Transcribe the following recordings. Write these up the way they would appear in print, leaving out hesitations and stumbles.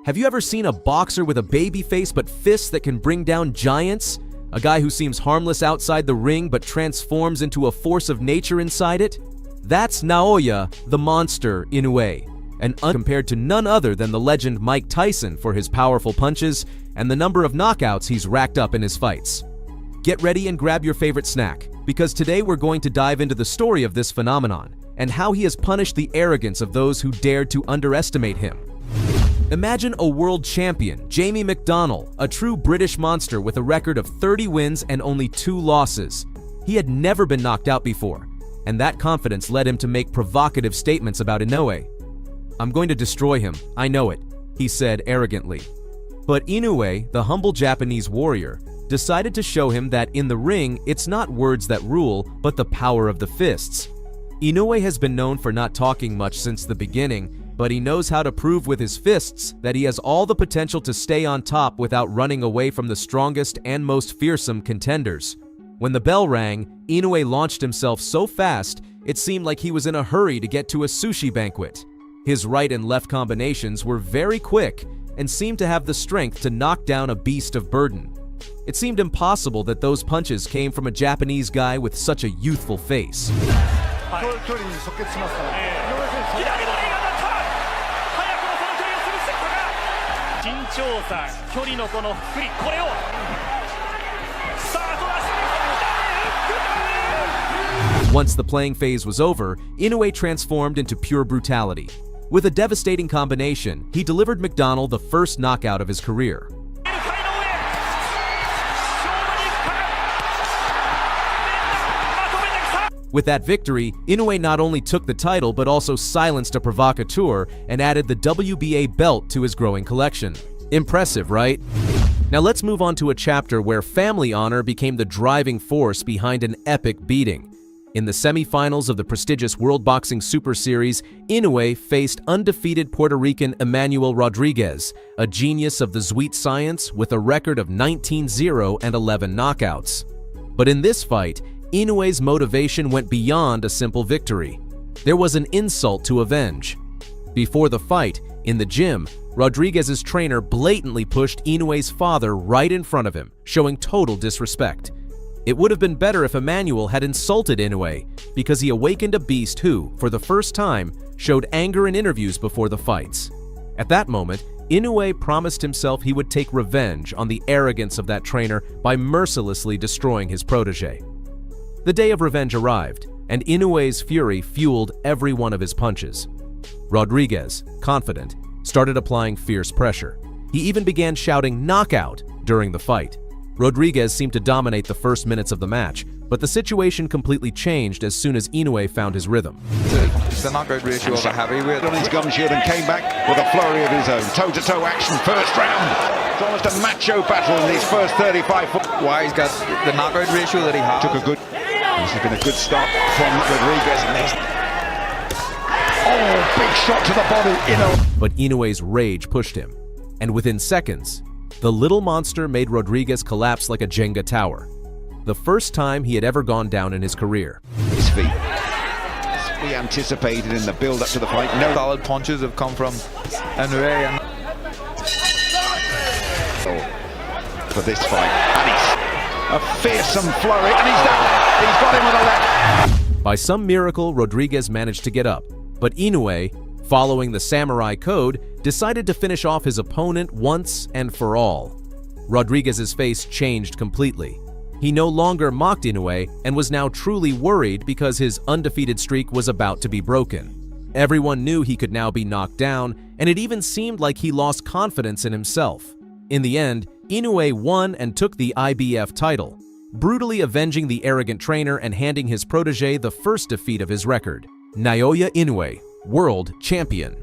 Have you ever seen a boxer with a baby face but fists that can bring down giants? A guy who seems harmless outside the ring but transforms into a force of nature inside it? That's Naoya, the monster, Inoue, and compared to none other than the legend Mike Tyson for his powerful punches and the number of knockouts he's racked up in his fights. Get ready and grab your favorite snack, because today we're going to dive into the story of this phenomenon and how he has punished the arrogance of those who dared to underestimate him. Imagine a world champion, Jamie Macdonald, a true British monster with a record of 30 wins and only 2 losses. He had never been knocked out before, and that confidence led him to make provocative statements about Inoue. "I'm going to destroy him, I know it," he said arrogantly. But Inoue, the humble Japanese warrior, decided to show him that in the ring, it's not words that rule, but the power of the fists. Inoue has been known for not talking much since the beginning, but he knows how to prove with his fists that he has all the potential to stay on top without running away from the strongest and most fearsome contenders. When the bell rang, Inoue launched himself so fast, it seemed like he was in a hurry to get to a sushi banquet. His right and left combinations were very quick and seemed to have the strength to knock down a beast of burden. It seemed impossible that those punches came from a Japanese guy with such a youthful face. Once the playing phase was over, Inoue transformed into pure brutality. With a devastating combination, he delivered Macdonald the first knockout of his career. With that victory, Inoue not only took the title but also silenced a provocateur and added the WBA belt to his growing collection. Impressive, right? Now let's move on to a chapter where family honor became the driving force behind an epic beating. In the semifinals of the prestigious World Boxing Super Series, Inoue faced undefeated Puerto Rican Emmanuel Rodriguez, a genius of the Zweet science with a record of 19-0 and 11 knockouts. But in this fight, Inoue's motivation went beyond a simple victory. There was an insult to avenge. Before the fight, in the gym, Rodriguez's trainer blatantly pushed Inoue's father right in front of him, showing total disrespect. It would have been better if Emmanuel had insulted Inoue, because he awakened a beast who, for the first time, showed anger in interviews before the fights. At that moment, Inoue promised himself he would take revenge on the arrogance of that trainer by mercilessly destroying his protege. The day of revenge arrived, and Inoue's fury fueled every one of his punches. Rodriguez, confident, started applying fierce pressure. He even began shouting "knockout" during the fight. Rodriguez seemed to dominate the first minutes of the match, but the situation completely changed as soon as Inoue found his rrhythm. It's the knockout ratio of a heavyweight. On his gum shield and came back with a flurry of his own. Toe-to-toe action, first round. It's almost a macho battle in these first 35. Why he's got the knockout ratio that he has. Took a good. This has been a good start from Rodriguez. Oh, big shot to the body, Inoue. But Inoue's rage pushed him, and within seconds, the little monster made Rodriguez collapse like a Jenga tower. The first time he had ever gone down in his career. His feet. As we anticipated in the build-up to the fight. No solid punches have come from Inoue and for this fight. And he's a fearsome flurry, and he's down. He's got him with a left. By some miracle, Rodriguez managed to get up, but Inoue, following the samurai code, decided to finish off his opponent once and for all. Rodriguez's face changed completely. He no longer mocked Inoue and was now truly worried because his undefeated streak was about to be broken. Everyone knew he could now be knocked down, and it even seemed like he lost confidence in himself. In the end, Inoue won and took the IBF title, brutally avenging the arrogant trainer and handing his protege the first defeat of his record. Naoya Inoue, world champion.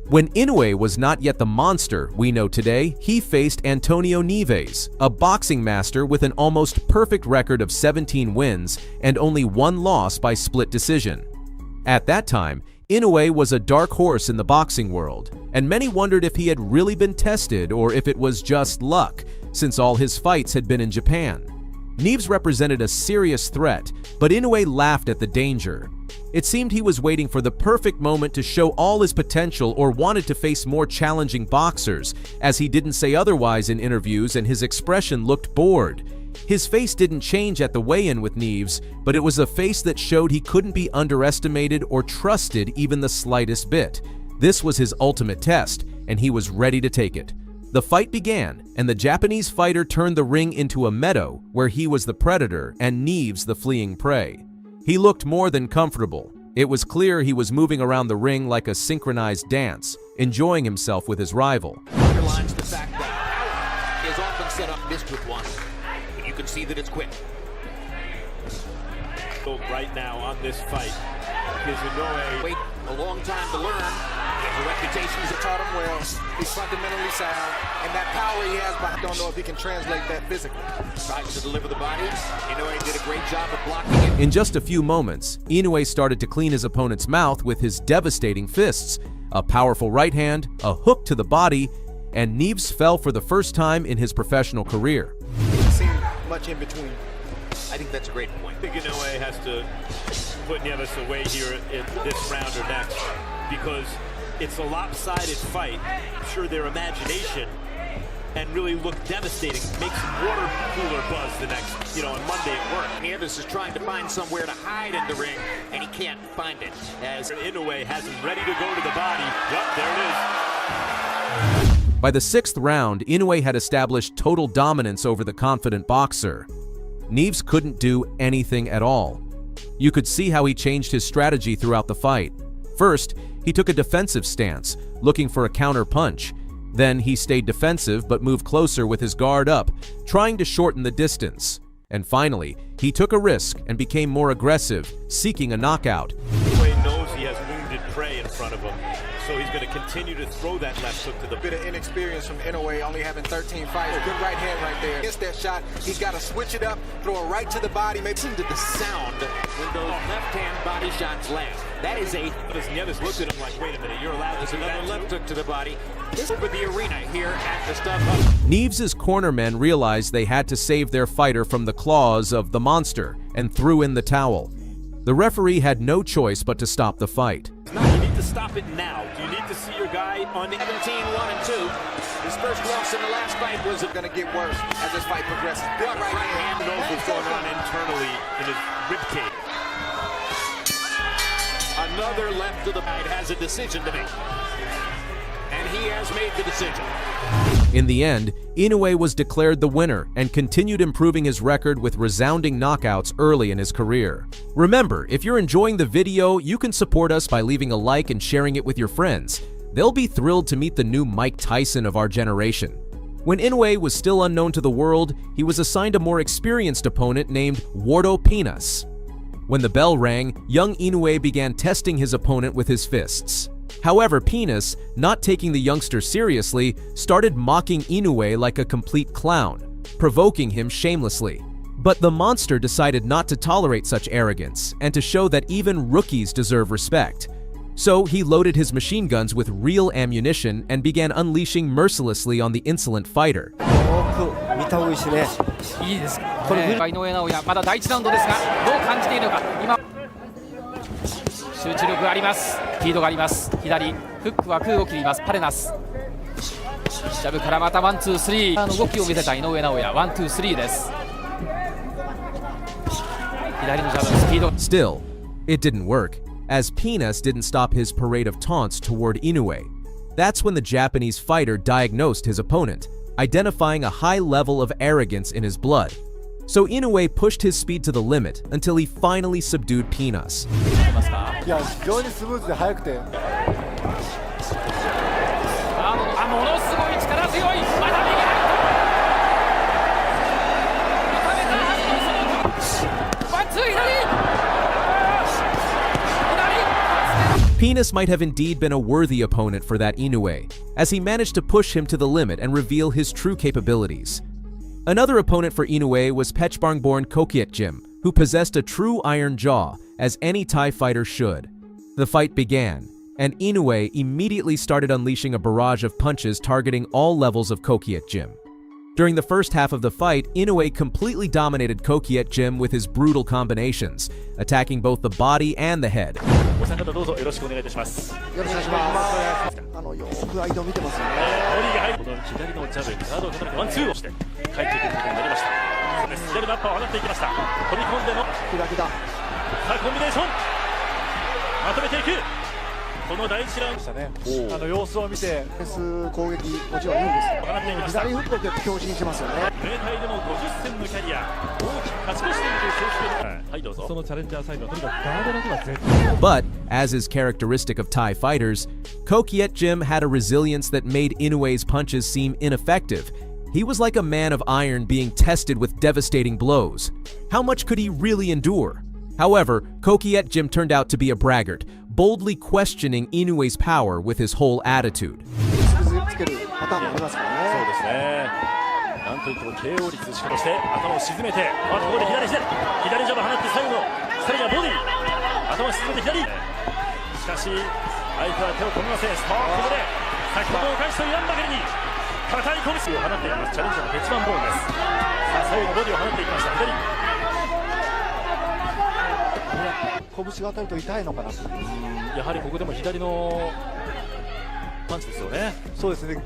When Inoue was not yet the monster we know today, he faced Antonio Neves, a boxing master with an almost perfect record of 17 wins and only 1 loss by split decision. At that time, Inoue was a dark horse in the boxing world, and many wondered if he had really been tested or if it was just luck, since all his fights had been in Japan. Neves represented a serious threat, but Inoue laughed at the danger. It seemed he was waiting for the perfect moment to show all his potential or wanted to face more challenging boxers, as he didn't say otherwise in interviews and his expression looked bored. His face didn't change at the weigh-in with Neves, but it was a face that showed he couldn't be underestimated or trusted even the slightest bit. This was his ultimate test, and he was ready to take it. The fight began, and the Japanese fighter turned the ring into a meadow where he was the predator and Neves the fleeing prey. He looked more than comfortable. It was clear he was moving around the ring like a synchronized dance, enjoying himself with his rival. Underlines the fact that is often set up missed with one. But you can see that it's quick. Right now on this fight, because Inoue Wait a long time to learn. He has a reputation as a taught him well. He's fundamentally sound, and that power he has, but I don't know if he can translate that physically. tries to deliver the body. Inoue did a great job of blocking it. In just a few moments, Inoue started to clean his opponent's mouth with his devastating fists, a powerful right hand, a hook to the body, and Neves fell for the first time in his professional career. It seemed much in between. I think that's a great point. I think Inoue has to put Neves away here in this round or next, because it's a lopsided fight. I'm sure their imagination and really look devastating. Make some water cooler buzz the next, on Monday at work. Neves is trying to find somewhere to hide in the ring, and he can't find it. As Inoue has him ready to go to the body. Yep, there it is. By the 6th round, Inoue had established total dominance over the confident boxer. Neves couldn't do anything at all. You could see how he changed his strategy throughout the fight. First, he took a defensive stance, looking for a counter punch. Then he stayed defensive but moved closer with his guard up, trying to shorten the distance. And finally, he took a risk and became more aggressive, seeking a knockout. Inoue knows he has wounded prey in front of him, so he's going to continue to throw that left hook to the Bit of inexperience from Inoue, only having 13 fights. Good right hand right there. Against that shot, he's got to switch it up, throw it right to the body. Maybe listen to the sound when those left-hand body shots land. That is a... As Neves looked at him like, wait a minute, you're allowed to do another that left too? hook to the body. This is for the arena here at the Stub. Neves' cornermen realized they had to save their fighter from the claws of the monster and threw in the towel. The referee had no choice but to stop the fight. No, you need to stop it now. You need to see your guy on 17-1-2. His first loss in the last fight was going to get worse as this fight progresses. Big right hand. Who knows what's going on internally in his ribcage. another left to the right. Has a decision to make. And he has made the decision. In the end, Inoue was declared the winner and continued improving his record with resounding knockouts early in his career. Remember, if you're enjoying the video, you can support us by leaving a like and sharing it with your friends. They'll be thrilled to meet the new Mike Tyson of our generation. When Inoue was still unknown to the world, he was assigned a more experienced opponent named Wardo Pinas. When the bell rang, young Inoue began testing his opponent with his fists. However, Pinas, not taking the youngster seriously, started mocking Inoue like a complete clown, provoking him shamelessly. But the monster decided not to tolerate such arrogance and to show that even rookies deserve respect. So he loaded his machine guns with real ammunition and began unleashing mercilessly on the insolent fighter. いいですこれ井上尚弥まだ第1ラウンドですがどう感じているのか今集中力がありますスピードがあります左フックは空を切りますパレナスジャブからまたワンツースリーの動きを見せた井上尚弥ワンツースリーです左のジャブスピード Still, it didn't work, as Pinas didn't stop his parade of taunts toward Inoue. That's when the Japanese fighter diagnosed his opponent, identifying a high level of arrogance in his blood. So Inoue pushed his speed to the limit until he finally subdued Pinas. いや非常にスムーズで速くてものすごい力強いまた右ワンツー左 Pinas might have indeed been a worthy opponent for that Inoue, as he managed to push him to the limit and reveal his true capabilities. Another opponent for Inoue was Pechbang-born Kokietjim, who possessed a true iron jaw, as any Thai fighter should. The fight began, and Inoue immediately started unleashing a barrage of punches targeting all levels of Kokietjim. During the first half of the fight, Inoue completely dominated Kokiet Jim with his brutal combinations, attacking both the body and the head. お三方どうぞよろしくお願いいたします。よろしくお願いします。よく相手を見てますよね。ボディが入る。この左のジャブ、ガードを叩いてワンツーをして帰ってくることになりました。そうです。左のアッパーを放っていきました。飛び込んでの。左だ。さあコンビネーション。まとめていく。この第一ラウンド。様子を見て攻撃もちろんいいんです。左フックを結構強振しますよね。名体での50戦のキャリア、大きく勝ち越しているという選手権。はいどうぞ。そのチャレンジャーサイドはとにかくガードだけは絶対。But, as is characteristic of Thai fighters, Kokiet Jim had a resilience that made Inoue's punches seem ineffective. He was like a man of iron being tested with devastating blows. How much could he really endure? However, Kokiet Jim turned out to be a braggart, boldly questioning Inoue's power with his whole attitude. つけるパターンもありますからね。そうですね。なんといっても KO 率しかとして頭を沈めて、ここで左ジャブ放って最後のさらにはボディ、頭を沈めて左。しかし相手は手を止めません。さあここで先ほどお返しと言わんばかりに硬い拳を放っています。チャレンジャーの鉄腕ボーンです。さあ最後のボディを放っていきました。左。拳が当たると痛いのかな。やはりここでも左のパンチですよね。そうですね。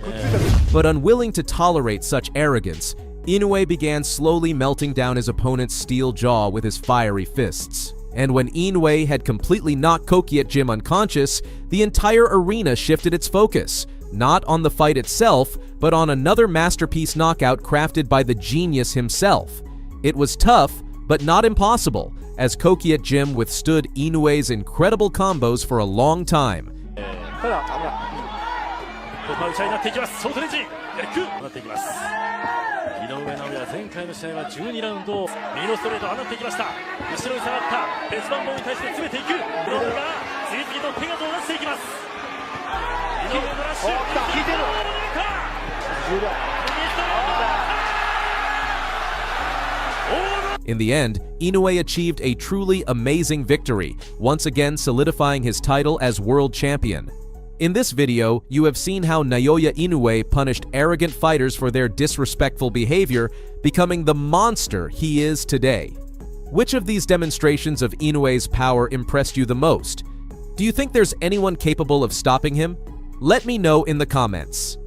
But unwilling to tolerate such arrogance, Inoue began slowly melting down his opponent's steel jaw with his fiery fists. And when Inoue had completely knocked Kokiet Jim unconscious, the entire arena shifted its focus, not on the fight itself, but on another masterpiece knockout crafted by the genius himself. It was tough, but not impossible, as Kokiet Jim withstood Inoue's incredible combos for a long time. ここは打ち合いになっていきます。ソートレンジ、放っていきます。井上尚弥、前回の試合は12ラウンドを右のストレートを放っていきました。後ろに下がった鉄板棒に対して詰めていく。ブロックが次々と手が出していきます。井上のラッシュ、効いてる。In the end, Inoue achieved a truly amazing victory, once again solidifying his title as world champion. In this video, you have seen how Naoya Inoue punished arrogant fighters for their disrespectful behavior, becoming the monster he is today. Which of these demonstrations of Inoue's power impressed you the most? Do you think there's anyone capable of stopping him? Let me know in the comments.